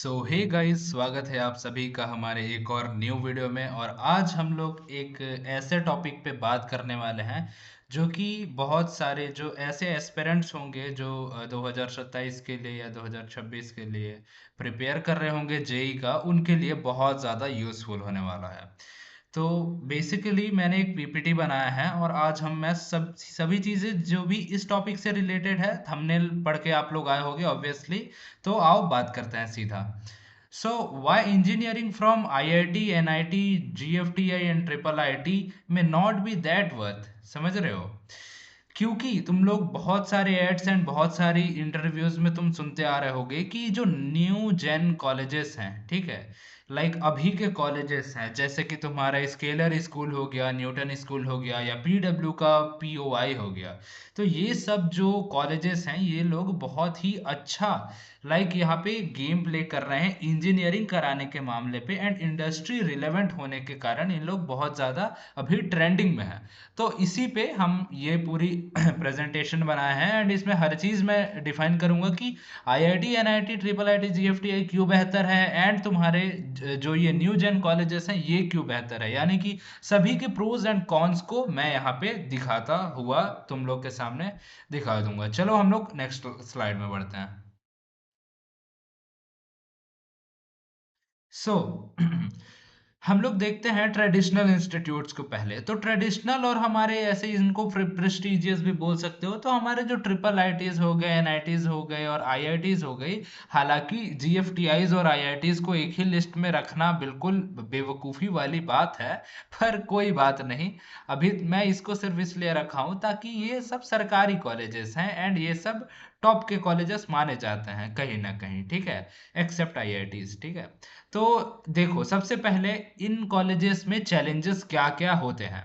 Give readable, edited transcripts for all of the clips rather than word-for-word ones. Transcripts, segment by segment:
सो hey guys, स्वागत है आप सभी का हमारे एक और न्यू वीडियो में। और आज हम लोग एक ऐसे टॉपिक पे बात करने वाले हैं जो कि बहुत सारे जो ऐसे एस्पिरेंट्स होंगे जो 2027 के लिए या 2026 के लिए प्रिपेयर कर रहे होंगे जेई का, उनके लिए बहुत ज़्यादा यूज़फुल होने वाला है। तो बेसिकली मैंने एक पीपीटी बनाया है और आज मैं सभी चीज़ें जो भी इस टॉपिक से रिलेटेड है, थंबनेल पढ़ के आप लोग आए होंगे ऑब्वियसली। तो आओ बात करते हैं सीधा। So why engineering from IIT, NIT, GFTI and triple IT में नॉट बी दैट वर्थ, समझ रहे हो? क्योंकि तुम लोग बहुत सारे एड्स एंड बहुत सारी इंटरव्यूज में तुम सुनते आ रहे होगे कि जो न्यू जेन कॉलेजेस हैं, ठीक है, लाइक अभी के कॉलेजेस हैं, जैसे कि तुम्हारा स्केलर स्कूल हो गया, न्यूटन स्कूल हो गया, या पीडब्ल्यू का पीओआई हो गया। तो ये सब जो कॉलेजेस हैं, ये लोग बहुत ही अच्छा यहाँ पे गेम प्ले कर रहे हैं इंजीनियरिंग कराने के मामले पे, एंड इंडस्ट्री रिलेवेंट होने के कारण इन लोग बहुत ज़्यादा अभी ट्रेंडिंग में है। तो इसी पे हम ये पूरी प्रेजेंटेशन बनाए हैं एंड इसमें हर चीज़ मैं डिफाइन करूंगा कि IIT, NIT, triple IT, GFTI क्यों बेहतर है, एंड तुम्हारे जो ये न्यू जेन कॉलेजेस हैं ये क्यों बेहतर है। यानी कि सभी के प्रोज एंड कॉन्स को मैं यहाँ पे दिखाता हुआ तुम लोग के सामने दिखा दूंगा। चलो हम लोग नेक्स्ट स्लाइड में बढ़ते हैं। सो हम लोग देखते हैं ट्रेडिशनल इंस्टीट्यूट्स को पहले। तो ट्रेडिशनल और हमारे ऐसे इनको प्रेस्टिजियस भी बोल सकते हो। तो हमारे जो ट्रिपल आईटीज हो गए, एनआईटीज हो गए और आईआईटीज हो गई, हालांकि जीएफटीआईज और आईआईटीज को एक ही लिस्ट में रखना बिल्कुल बेवकूफ़ी वाली बात है, पर कोई बात नहीं। अभी मैं इसको सिर्फ इसलिए रखा हूँ ताकि ये सब सरकारी कॉलेजेस हैं एंड ये सब टॉप के कॉलेजेस माने जाते हैं कहीं ना कहीं, ठीक है, एक्सेप्ट आईआईटीज, ठीक है। तो देखो, सबसे पहले इन कॉलेजेस में चैलेंजेस क्या क्या होते हैं,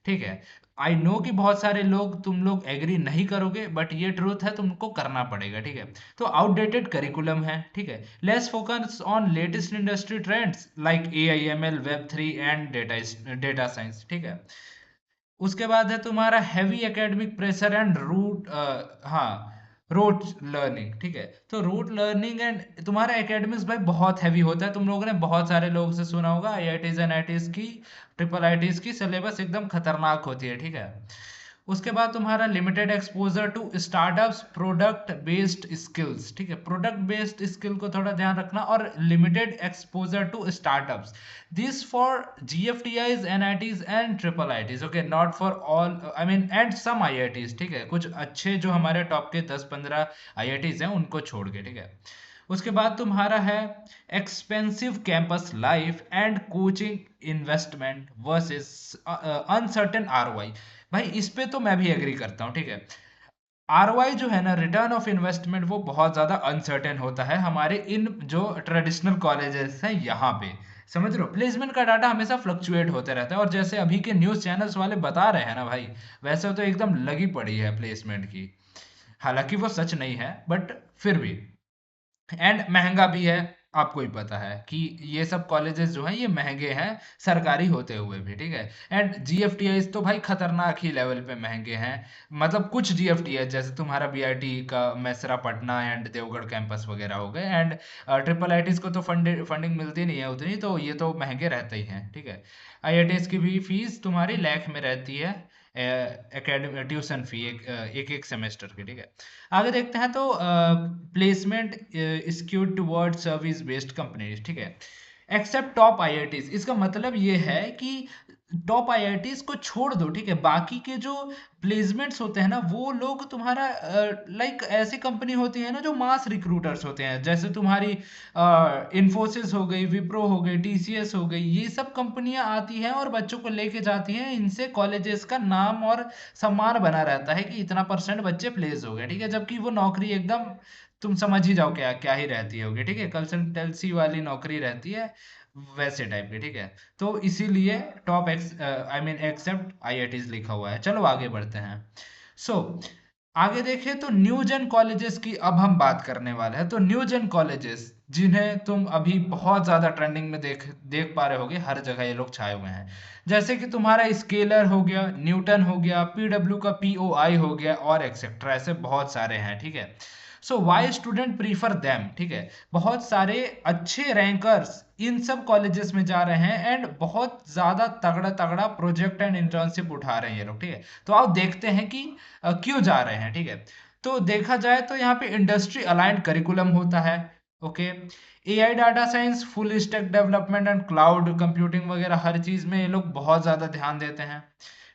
ठीक है। आई नो कि बहुत सारे लोग, तुम लोग एग्री नहीं करोगे, बट ये ट्रूथ है, तुमको करना पड़ेगा, ठीक है। तो आउटडेटेड करिकुलम है, ठीक है। Less focus on latest industry trends like AIML, web 3 and data science, ठीक है। उसके बाद है तुम्हारा हैवी एकेडमिक प्रेशर एंड हाँ, रोट लर्निंग, ठीक है। तो रूट लर्निंग एंड तुम्हारा एकेडमिक्स भाई बहुत हैवी होता है। तुम लोगों ने बहुत सारे लोगों से सुना होगा आईआईटीज, एनआईटीज की, ट्रिपल आईटीज की सिलेबस एकदम खतरनाक होती है, ठीक है। उसके बाद तुम्हारा limited exposure to startups, product based skills, ठीक है। प्रोडक्ट बेस्ड स्किल को थोड़ा ध्यान रखना, और limited exposure to startups, this for GFTIs, NITs and triple ITs, okay, not for all, I mean and some IITs, ठीक है। कुछ अच्छे जो हमारे टॉप के 10-15 आईआईटीज हैं उनको छोड़ के, ठीक है। उसके बाद तुम्हारा है expensive campus life and coaching investment versus uncertain ROI. भाई इस पे तो मैं भी एग्री करता हूँ, ठीक है। आरओआई जो है ना, रिटर्न ऑफ इन्वेस्टमेंट, वो बहुत ज्यादा अनसर्टेन होता है हमारे इन जो ट्रेडिशनल कॉलेजेस हैं यहाँ पे। समझ रहे हो, प्लेसमेंट का डाटा हमेशा फ्लक्चुएट होते रहता है, और जैसे अभी के न्यूज़ चैनल्स वाले बता रहे हैं ना भाई, वैसे तो एकदम लगी पड़ी है प्लेसमेंट की। हालांकि वो सच नहीं है, बट फिर भी। एंड महंगा भी है। आपको ही पता है कि ये सब कॉलेजेस जो हैं ये महंगे हैं, सरकारी होते हुए भी, ठीक है। एंड जीएफटीआई तो भाई खतरनाक ही लेवल पे महंगे हैं। मतलब कुछ जीएफटीआई जैसे तुम्हारा बीआईटी का मेसरा पटना एंड देवगढ़ कैंपस वगैरह हो गए, एंड ट्रिपल आईटीज को तो फंडिंग मिलती नहीं है उतनी, तो ये तो महंगे रहते ही हैं, ठीक है। आईआईटीज की भी फीस तुम्हारी लाख में रहती है, एकेडमी ट्यूशन फी एक एक सेमेस्टर की, ठीक है। आगे देखते हैं तो placement skewed toward service based companies, ठीक है, एक्सेप्ट टॉप आईआईटीज। इसका मतलब ये है कि टॉप आईआईटीज को छोड़ दो, ठीक है। बाकी के जो प्लेसमेंट्स होते हैं ना, वो लोग तुम्हारा ऐसी कंपनी होती है ना जो मास रिक्रूटर्स होते हैं, जैसे तुम्हारी इन्फोसिस हो गई, विप्रो हो गई, टीसीएस हो गई, ये सब कंपनियां आती हैं और बच्चों को लेके जाती हैं। इनसे कॉलेजेस का नाम और सम्मान बना रहता है कि इतना परसेंट बच्चे प्लेस हो गए, ठीक है। जबकि वो नौकरी एकदम, तुम समझ ही जाओ क्या क्या ही रहती होगी, ठीक है, कंसल्टेंसी वाली नौकरी रहती है, वैसे टाइप की, ठीक है। तो इसीलिए top X I mean except IITs लिखा हुआ है। चलो आगे बढ़ते हैं। सो आगे देखें तो न्यू जेन कॉलेजेस की अब हम बात करने वाले हैं। तो न्यू जेन कॉलेजेस जिन्हें तुम अभी बहुत ज्यादा ट्रेंडिंग में देख देख पा रहे होगे, हर जगह ये लोग छाए हुए हैं। जैसे कि तुम्हारा स्केलर हो गया, न्यूटन हो गया, पीडब्ल्यू का पीओआई हो गया, और एक्सेट्रा, ऐसे बहुत सारे हैं, ठीक है। सो वाई स्टूडेंट प्रीफर देम, ठीक है, बहुत सारे अच्छे रैंकर्स इन सब कॉलेजेस में जा रहे हैं एंड बहुत ज्यादा तगड़ा तगड़ा प्रोजेक्ट एंड इंटर्नशिप उठा रहे हैं ये लोग, ठीक है। तो आओ देखते हैं कि क्यों जा रहे हैं, ठीक है। तो देखा जाए तो यहाँ पे इंडस्ट्री अलाइंड करिकुलम होता है, okay. AI, data science, full stack development and cloud computing वगैरह हर चीज में ये लोग बहुत ज्यादा ध्यान देते हैं।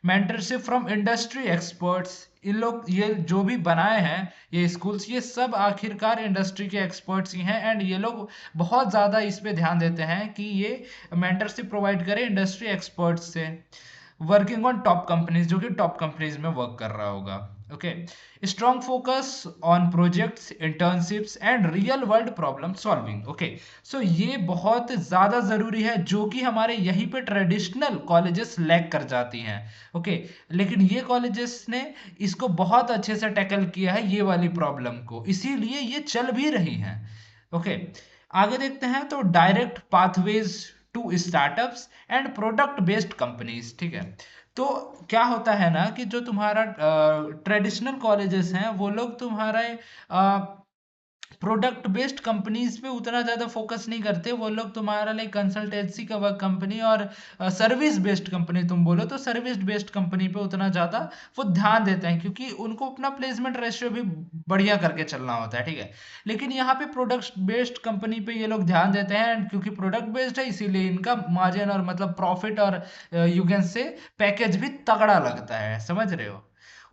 मेंटरशिप फ्रॉम इंडस्ट्री एक्सपर्ट्स, इन लोग ये जो भी बनाए हैं ये स्कूल्स, ये सब आखिरकार इंडस्ट्री के एक्सपर्ट्स ही हैं एंड ये लोग बहुत ज़्यादा इस पे ध्यान देते हैं कि ये मेंटरशिप प्रोवाइड करें इंडस्ट्री एक्सपर्ट्स से। वर्किंग ऑन टॉप कंपनीज, जो कि टॉप कंपनीज में वर्क कर रहा होगा, okay. Strong focus on projects, internships and real world problem solving, okay. So ये बहुत ज़्यादा ज़रूरी है जो कि हमारे यहीं पे ट्रेडिशनल कॉलेजेस लैक कर जाती हैं, ओके। लेकिन ये कॉलेजेस ने इसको बहुत अच्छे से टैकल किया है ये वाली प्रॉब्लम को, इसीलिए ये चल भी रही हैं, ओके। आगे देखते हैं तो direct pathways to startups and product based companies, ठीक है। तो क्या होता है ना कि जो तुम्हारा ट्रेडिशनल कॉलेजेस हैं वो लोग तुम्हारे प्रोडक्ट बेस्ड कंपनीज पे उतना ज़्यादा फोकस नहीं करते, वो लोग तुम्हारा लाइक कंसल्टेंसी का वर्क कंपनी और सर्विस बेस्ड कंपनी तुम बोलो तो सर्विस बेस्ड कंपनी पे उतना ज़्यादा वो ध्यान देते हैं, क्योंकि उनको अपना प्लेसमेंट रेशियो भी बढ़िया करके चलना होता है, ठीक है। लेकिन यहाँ पे प्रोडक्ट बेस्ड कंपनी पे ये लोग ध्यान देते हैं एंड क्योंकि प्रोडक्ट बेस्ड है इसीलिए इनका मार्जिन और मतलब प्रॉफिट और यू कैन से पैकेज भी तगड़ा लगता है, समझ रहे हो।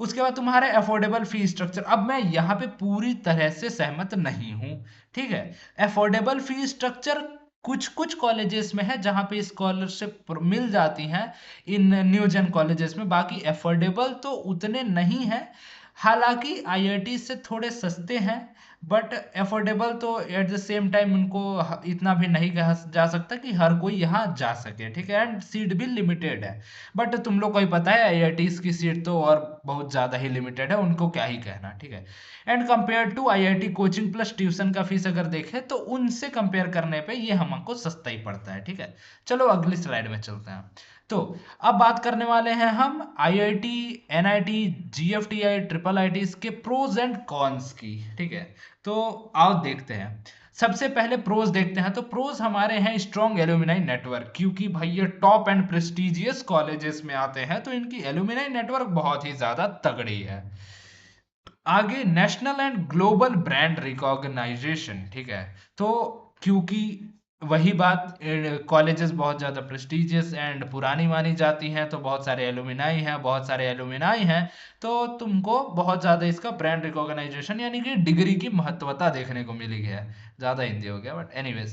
उसके बाद तुम्हारे अफोर्डेबल फी स्ट्रक्चर, अब मैं यहाँ पे पूरी तरह से सहमत नहीं हूँ, ठीक है। अफोर्डेबल फी स्ट्रक्चर कुछ कुछ कॉलेजेस में है जहाँ पे स्कॉलरशिप मिल जाती हैं इन न्यू जेन कॉलेजेस में, बाकी अफोर्डेबल तो उतने नहीं है। हालांकि आईआईटी से थोड़े सस्ते हैं बट अफोर्डेबल तो एट द सेम टाइम उनको इतना भी नहीं कहा जा सकता कि हर कोई यहाँ जा सके, ठीक है। एंड सीट भी लिमिटेड है, बट तुम लोग को ही पता है आईआईटीज की सीट तो और बहुत ज़्यादा ही लिमिटेड है, उनको क्या ही कहना, ठीक है। And compare to IIT coaching plus tuition का फीस अगर देखें तो उनसे कंपेयर करने पे ये हमको सस्ता ही पड़ता है, ठीक है। चलो अगली स्लाइड में चलते हैं। तो अब बात करने वाले हैं हम IIT, NIT, GFTI, triple IT के प्रोज एंड कॉन्स की, ठीक है। तो आओ देखते हैं। सबसे पहले प्रोज देखते हैं, तो प्रोज हमारे हैं स्ट्रॉन्ग एलुमिनाई नेटवर्क, क्योंकि भाई ये टॉप एंड प्रेस्टिजियस कॉलेजेस में आते हैं तो इनकी एलुमिनाई नेटवर्क बहुत ही ज्यादा तगड़ी है। आगे national and global brand recognisation, ठीक है। तो क्योंकि वही बात, कॉलेजेस बहुत ज़्यादा प्रेस्टिजियस एंड पुरानी मानी जाती हैं तो बहुत सारे एलुमिनाई हैं तो तुमको बहुत ज़्यादा इसका ब्रांड रिकॉग्नाइजेशन यानी कि डिग्री की महत्वता देखने को मिली है। ज़्यादा हिंदी हो गया बट एनीवेज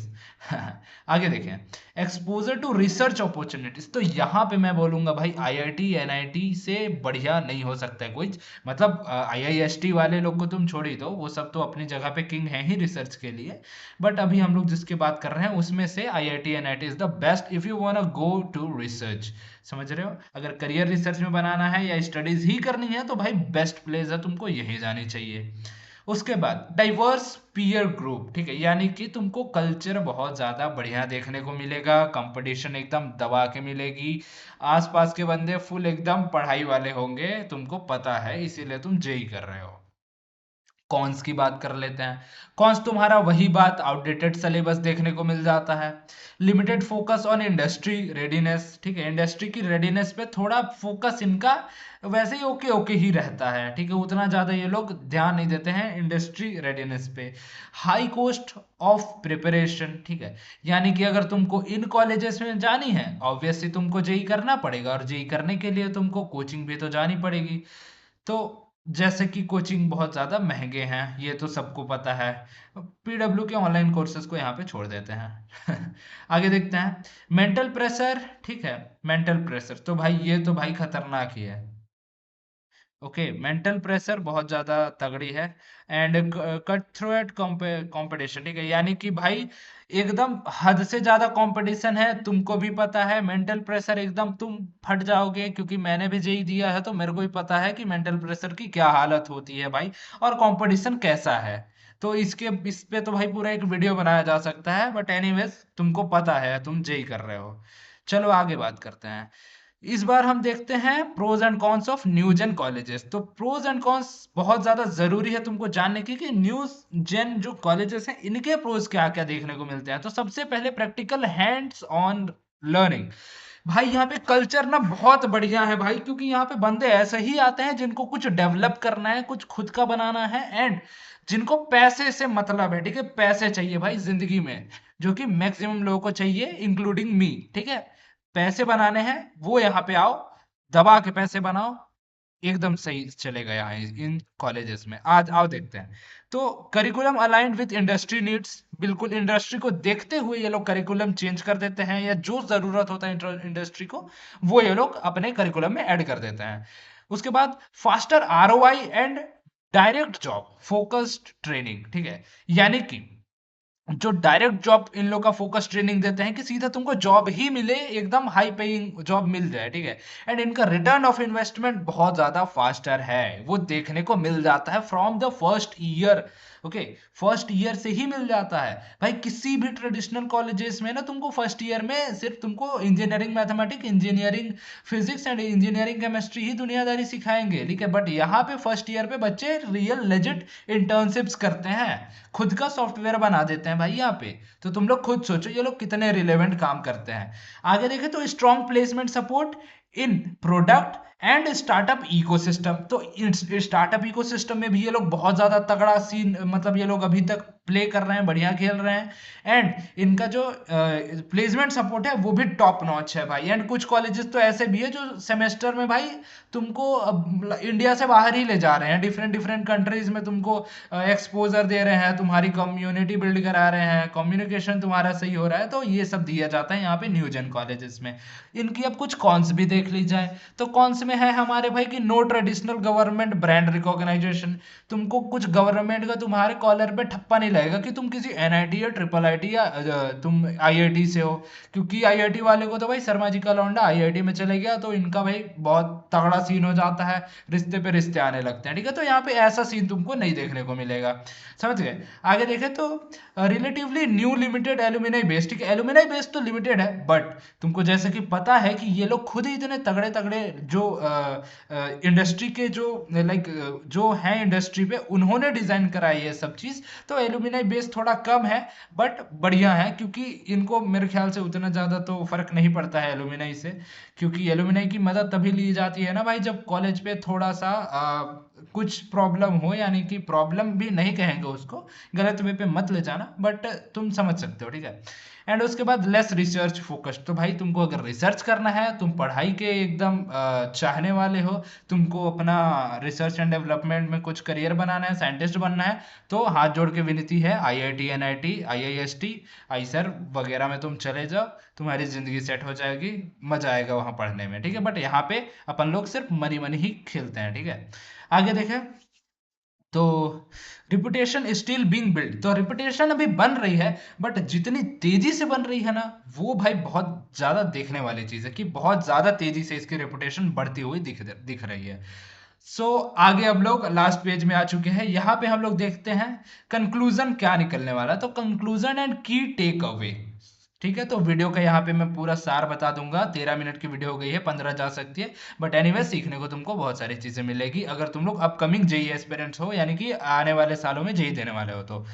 आगे देखें। एक्सपोजर टू रिसर्च अपॉर्चुनिटीज, तो यहाँ पे मैं बोलूँगा भाई आईआईटी एनआईटी से बढ़िया नहीं हो सकता है कोई, मतलब आईआईएसटी वाले लोग को तुम छोड़ ही दो, वो सब तो अपनी जगह पे किंग है ही रिसर्च के लिए। बट अभी हम लोग जिसकी बात कर रहे हैं उसमें से IIT NIT is the best if you want go to research, समझ रहे हो। अगर करियर रिसर्च में बनाना है या स्टडीज ही करनी है तो भाई बेस्ट प्लेस है, तुमको यही जानी चाहिए। उसके बाद डाइवर्स पीयर ग्रुप, ठीक है, यानी कि तुमको कल्चर बहुत ज़्यादा बढ़िया देखने को मिलेगा, कंपटीशन एकदम दबा के मिलेगी, आसपास के बंदे फुल एकदम पढ़ाई वाले होंगे, तुमको पता है इसीलिए तुम जेई कर रहे हो। कॉन्स की बात कर लेते हैं। कॉन्स तुम्हारा वही बात, आउटडेटेड सिलेबस देखने को मिल जाता है, limited focus on industry readiness, ठीक है, इंडस्ट्री की रेडीनेस पे थोड़ा फोकस इनका वैसे ही ओके ओके ही रहता है, ठीक है, उतना ज़्यादा ये लोग ध्यान नहीं देते हैं इंडस्ट्री रेडीनेस पे। हाई कॉस्ट ऑफ प्रिपरेशन, ठीक है, यानी कि अगर तुमको इन कॉलेजेस में जानी है ऑब्वियसली तुमको जेई करना पड़ेगा और जेई करने के लिए तुमको कोचिंग भी तो जानी पड़ेगी। तो जैसे कि कोचिंग बहुत ज़्यादा महंगे हैं ये तो सबको पता है, पीडब्ल्यू के ऑनलाइन कोर्सेज को यहाँ पे छोड़ देते हैं आगे देखते हैं। मेंटल प्रेशर, ठीक है, मेंटल प्रेशर तो भाई ये तो भाई खतरनाक ही है, ओके। मेंटल प्रेशर बहुत ज्यादा तगड़ी है and cut throat competition, ठीक है, यानी कि भाई एकदम हद से ज्यादा कंपटीशन है, तुमको भी पता है मेंटल प्रेशर एकदम तुम फट जाओगे, क्योंकि मैंने भी जेई दिया है तो मेरे को भी पता है कि मेंटल प्रेशर की क्या हालत होती है भाई और कंपटीशन कैसा है। तो इस पे तो भाई पूरा एक वीडियो बनाया जा सकता है बट एनीवेज तुमको पता है तुम जेई कर रहे हो। चलो आगे बात करते हैं। इस बार हम देखते हैं pros and cons of new gen colleges. तो प्रोज एंड कॉन्स बहुत ज्यादा जरूरी है तुमको जानने की कि न्यू जेन जो कॉलेजेस हैं इनके प्रोज क्या क्या देखने को मिलते हैं। तो सबसे पहले प्रैक्टिकल हैंड्स ऑन लर्निंग। भाई यहाँ पे कल्चर ना बहुत बढ़िया है भाई, क्योंकि यहाँ पे बंदे ऐसे ही आते हैं जिनको कुछ डेवलप करना है, कुछ खुद का बनाना है, एंड जिनको पैसे से मतलब है। ठीक है, पैसे चाहिए भाई जिंदगी में, जो कि मैक्सिमम लोगों को चाहिए इंक्लूडिंग मी। ठीक है, पैसे बनाने हैं, वो यहाँ पे आओ, दबा के पैसे बनाओ, एकदम सही चलेगा यहाँ इन कॉलेजेस में। आज आओ देखते हैं। तो curriculum aligned with industry needs, बिल्कुल इंडस्ट्री को देखते हुए ये लोग करिकुलम चेंज कर देते हैं, या जो जरूरत होता है इंडस्ट्री को वो ये लोग अपने करिकुलम में ऐड कर देते हैं। उसके बाद faster ROI and direct job focused training. ठीक है, यानी कि जो डायरेक्ट जॉब इन लोग का फोकस ट्रेनिंग देते हैं कि सीधा तुमको जॉब ही मिले, एकदम हाई पेइंग जॉब मिल जाए। ठीक है, एंड इनका रिटर्न ऑफ इन्वेस्टमेंट बहुत ज्यादा फास्टर है, वो देखने को मिल जाता है from the first year. Okay, first year से ही मिल जाता है भाई। किसी भी ट्रेडिशनल कॉलेजेस में ना तुमको फर्स्ट ईयर में सिर्फ तुमको engineering mathematics, engineering physics and engineering chemistry ही दुनियादारी सिखाएंगे। ठीक है, बट यहाँ पे फर्स्ट ईयर पे बच्चे रियल लेजिट इंटर्नशिप्स करते हैं, खुद का सॉफ्टवेयर बना देते हैं भाई यहाँ पे। तो तुम लोग खुद सोचो ये लोग कितने रिलेवेंट काम करते हैं। आगे देखें तो strong placement support in product and startup ecosystem. तो स्टार्टअप इकोसिस्टम में भी ये लोग बहुत ज्यादा तगड़ा सीन, मतलब ये लोग अभी तक प्ले कर रहे हैं, बढ़िया खेल रहे हैं, एंड इनका जो प्लेसमेंट सपोर्ट है वो भी टॉप नॉच है भाई। एंड कुछ कॉलेजेस तो ऐसे भी है जो सेमेस्टर में भाई तुमको इंडिया से बाहर ही ले जा रहे हैं, डिफरेंट डिफरेंट कंट्रीज में तुमको एक्सपोजर दे रहे हैं, तुम्हारी कम्युनिटी बिल्ड करा रहे हैं, कम्युनिकेशन तुम्हारा सही हो रहा है। तो ये सब दिया जाता है यहाँ पे न्यू जेन कॉलेजेस में। इनकी अब कुछ कॉन्स भी देख ली जाए तो कॉन्स में है हमारे भाई कि no traditional government brand recognisation. तुमको कुछ गवर्नमेंट का तुम्हारे कॉलर पे ठप्पा नहीं लगेगा कि तुम किसी एनआईटी या ट्रिपल आईटी या तुम आईआईटी से हो, क्योंकि आईआईटी वाले को तो भाई शर्मा जी का लौंडा आईआईटी में चले गया तो इनका भाई बहुत तगड़ा सीन हो जाता है, रिश्ते पे रिश्ते आने लगते हैं। ठीक है, तो यहाँ पे ऐसा सीन तुमको नहीं देखने को मिलेगा। समझ गए? आगे देखें तो relatively new limited alumni base. ठीक है, एलुमिनाई बेस तो लिमिटेड है, बट तुमको जैसे कि पता है कि ये लोग खुद ही इतने तगड़े तगड़े जो इंडस्ट्री के जो लाइक जो है इंडस्ट्री पे उन्होंने डिजाइन करा है ये सब चीज। तो एलुमिनाई बेस थोड़ा कम है बट बढ़िया है, क्योंकि इनको मेरे ख्याल से उतना ज्यादा तो फर्क नहीं पड़ता है एलुमिनाई से, क्योंकि एलुमिनाई की मदद तभी ली जाती है ना भाई जब कॉलेज पे थोड़ा सा कुछ प्रॉब्लम हो, यानी कि प्रॉब्लम भी नहीं कहेंगे उसको, गलत वे पे मत ले जाना, बट तुम समझ सकते हो। ठीक है, एंड उसके बाद लेस रिसर्च फोकस्ड। तो भाई तुमको अगर रिसर्च करना है, तुम पढ़ाई के एकदम चाहने वाले हो, तुमको अपना रिसर्च एंड डेवलपमेंट में कुछ करियर बनाना है, साइंटिस्ट बनना है, तो हाथ जोड़ के विनती है आईआईटी, एनआईटी, आईआईएसटी, आईसर वगैरह में तुम चले जाओ, तुम्हारी जिंदगी सेट हो जाएगी, मजा आएगा वहां पढ़ने में। ठीक है, बट यहाँ पे अपन लोग सिर्फ मनी मनी ही खेलते हैं। ठीक है, आगे देखें तो रिपुटेशन स्टिल बीइंग बिल्ड। तो रिपुटेशन अभी बन रही है, बट जितनी तेजी से बन रही है ना वो भाई बहुत ज्यादा देखने वाली चीज है कि बहुत ज्यादा तेजी से इसकी रेपुटेशन बढ़ती हुई दिख रही है। आगे अब लोग लास्ट पेज में आ चुके हैं। यहाँ पे हम लोग देखते हैं कंक्लूजन क्या निकलने वाला है। तो कंक्लूजन एंड की टेक अवे। ठीक है, तो वीडियो का यहाँ पे मैं पूरा सार बता दूंगा। 13 मिनट की वीडियो हो गई है, 15 जा सकती है, बट एनीवे सीखने को तुमको बहुत सारी चीजें मिलेगी अगर तुम लोग अपकमिंग जेई एस्पिरेंट्स हो, यानी कि आने वाले सालों में जेई देने वाले हो।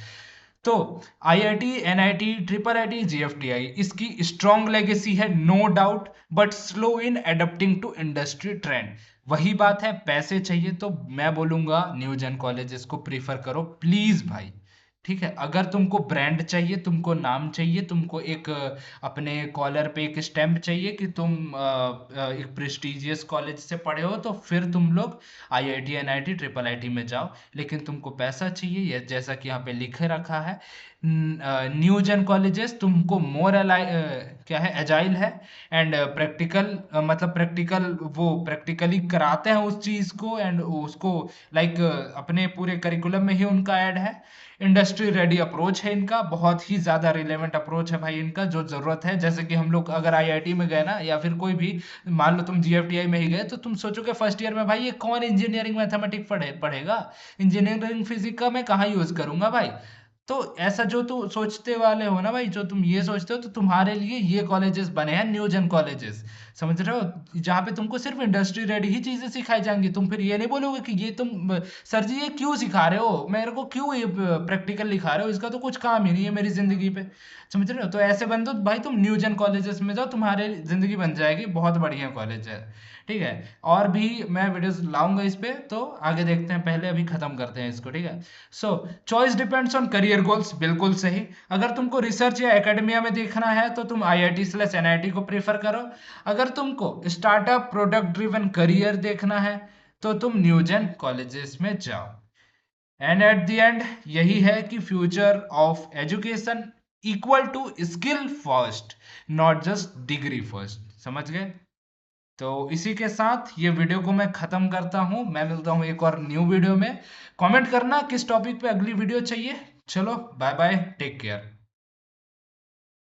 तो IIT, NIT, triple IT, GFTI, इसकी स्ट्रॉन्ग लेगेसी है no doubt, but slow in adapting to industry trend. वही बात है, पैसे चाहिए तो मैं बोलूंगा न्यू जेन कॉलेजेस को प्रीफर करो प्लीज भाई। ठीक है, अगर तुमको ब्रांड चाहिए, तुमको नाम चाहिए, तुमको एक अपने कॉलर पे एक स्टैम्प चाहिए कि तुम एक प्रेस्टिजियस कॉलेज से पढ़े हो, तो फिर तुम लोग आईआईटी, एनआईटी, ट्रिपल आईटी में जाओ। लेकिन तुमको पैसा चाहिए, ये जैसा कि यहाँ पे लिखे रखा है, न्यू जेन कॉलेजेस तुमको मोर क्या है, एजाइल है, एंड प्रैक्टिकल मतलब प्रैक्टिकल वो प्रैक्टिकली कराते हैं उस चीज को, एंड उसको लाइक अपने पूरे करिकुलम में ही उनका ऐड है। इंडस्ट्री रेडी अप्रोच है इनका, बहुत ही ज्यादा रिलेवेंट अप्रोच है भाई इनका, जो जरूरत है। जैसे कि हम लोग अगर आईआईटी में गए ना, या फिर कोई भी, मान लो तुम जीएफटीआई में ही गए, तो तुम सोचोगे फर्स्ट ईयर में भाई ये कौन इंजीनियरिंग मैथमेटिक्स पढ़ेगा, इंजीनियरिंग फिजिक्स का मैं कहाँ यूज करूंगा भाई। तो ऐसा जो तू सोचते वाले हो ना भाई, जो तुम ये सोचते हो, तो तुम्हारे लिए ये कॉलेजेस बने हैं, न्यूजन कॉलेजेस, समझ रहे हो, जहाँ पे तुमको सिर्फ इंडस्ट्री रेडी ही चीजें सिखाई जाएंगी। तुम फिर ये नहीं बोलोगे कि ये तुम सर जी ये क्यों सिखा रहे हो, मेरे को क्यों ये प्रैक्टिकल लिखा रहे हो, इसका तो कुछ काम ही नहीं है मेरी जिंदगी पे, समझ रहे हो। तो ऐसे बन दो भाई, तुम न्यूजन कॉलेजेस में जाओ, तुम्हारी जिंदगी बन जाएगी, बहुत बढ़िया कॉलेज है, ठीक है। और भी मैं वीडियोस लाऊंगा इस पे, तो आगे देखते हैं, पहले अभी खत्म करते हैं इसको, ठीक है। सो choice depends on career goals, बिल्कुल सही। अगर तुमको रिसर्च या एकेडमिया में देखना है तो तुम IIT/NIT को प्रेफर करो। अगर तुमको स्टार्टअप प्रोडक्ट ड्रिवन करियर देखना है तो तुम न्यूजन कॉलेजेस में जाओ। एंड एट द एंड यही है कि future of education equal to skill first, not just degree first, समझ गए। तो इसी के साथ ये वीडियो को मैं खत्म करता हूँ, मैं मिलता हूँ एक और न्यू वीडियो में। कमेंट करना किस टॉपिक पे अगली वीडियो चाहिए। चलो बाय बाय, टेक केयर।